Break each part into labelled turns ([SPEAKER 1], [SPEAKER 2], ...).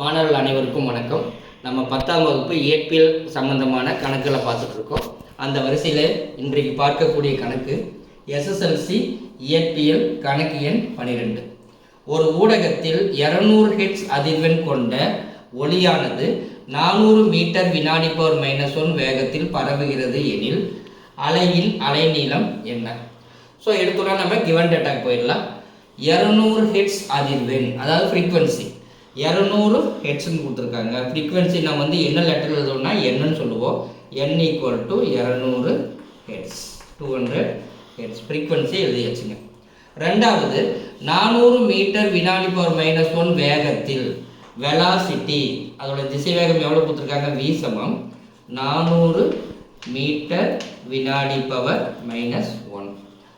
[SPEAKER 1] மாணவர்கள் அனைவருக்கும் வணக்கம். நம்ம 10ஆம் வகுப்பு இயற்பியல் சம்பந்தமான கணக்குகளை பார்த்துட்டு இருக்கோம். அந்த வரிசையில் இன்றைக்கு பார்க்கக்கூடிய கணக்கு எஸ்எஸ்எல்சி இயற்பியல் கணக்கு எண் 12. ஒரு ஊடகத்தில் 200 ஹெர்ட்ஸ் அதிர்வெண் கொண்ட ஒளியானது 400 மீட்டர் வினாடி பவர் -1 வேகத்தில் பரவுகிறது எனில் அலையின் அலைநீளம் என்ன? ஸோ எடுத்தோன்னா நம்ம கிவன் டேட்டாக்கு போயிடலாம். 200 ஹெர்ட்ஸ் அதிர்வெண், அதாவது ஃப்ரீக்வன்சி 200 ஹெர்ட்ஸ்ன்னு கொடுத்துருக்காங்க. ஃப்ரீக்வன்சி நம்ம வந்து என்ன லெட்டர் எழுதணும்னா என்னன்னு சொல்லுவோம். n = 200 ஹெர்ட்ஸ், 200 ஹெர்ட்ஸ் ஃப்ரீக்வன்சி எழுதியாச்சுங்க. ரெண்டாவது 400 மீட்டர் வினாடி பவர் -1 வேகத்தில் வெலாசிட்டி, அதோட திசை வேகம் எவ்வளோ கொடுத்துருக்காங்க? v = 400 மீட்டர் வினாடி பவர் -1.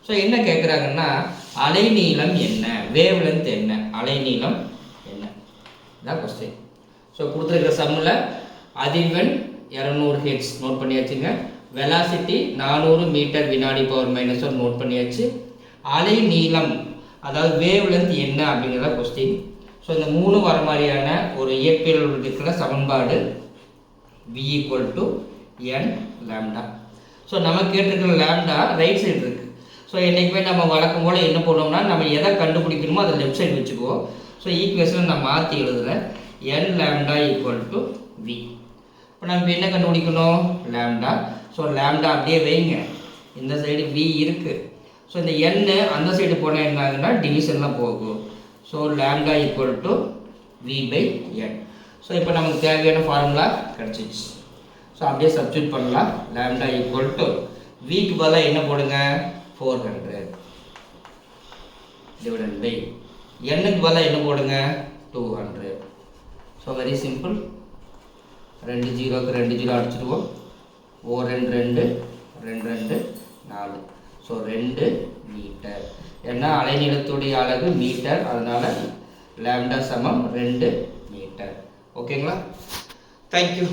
[SPEAKER 1] ஸோ என்ன கேட்குறாங்கன்னா அலைநீளம் என்ன, வேவ் லென்த் என்ன, அலைநீளம் என்ன, இதான் கொஸ்டின். ஸோ கொடுத்துருக்கிற சம்மில் அதிர்வெண் 200 ஹெர்ட்ஸ் நோட் பண்ணியாச்சுங்க. வெலாசிட்டி 400 மீட்டர் வினாடி பவர் -1 நோட் பண்ணியாச்சு. அலைநீளம் அதாவது வேவ் லென்த் என்ன அப்படிங்கிறத கொஸ்டின். ஸோ இந்த மூணு வர மாதிரியான ஒரு இயற்பியல் இருக்கிற சமன்பாடு v = n லாம்டா. ஸோ நம்ம கேட்டிருக்கிற லாம்டா ரைட் சைடு இருக்குது. ஸோ என்றைக்குமே நம்ம வழக்கம் போல் என்ன பண்ணுவோம்னா நம்ம எதை கண்டுபிடிக்கணுமோ அதை லெஃப்ட் சைடு வச்சுக்குவோம். ஸோ ஈக்குவேஷனை நான் மாற்றி எழுதுகிறேன். n lambda = v. இப்போ நம்ம என்ன கண்டுபிடிக்கணும்? லாம்டா. ஸோ லாம்டா அப்படியே வைங்க, இந்த சைடு v இருக்குது. ஸோ இந்த n அந்த சைடு போனால் என்ன ஆகுதுன்னா டிவிஷன்லாம் போகும். So lambda = v/n. ஸோ இப்போ நமக்கு தேவையான ஃபார்முலா கிடச்சிச்சு. ஸோ அப்படியே சப்ஸ்டியூட் பண்ணலாம். லாம்டா = vக்கு பதிலாக என்ன போடுங்க? 400 டிவைடட் பை n-க்கு பதிலாக என்ன போடுங்க? 200. So very simple. 2 0க்கு 2 0 அடிச்சிடுவோம். 2 2 2 2 4. So 2 metre. ஏன்னா அலைநீளத்துடைய அலகு மீட்டர், அதனால் லாம்டா = 2 மீட்டர். ஓகேங்களா? தேங்க்யூ.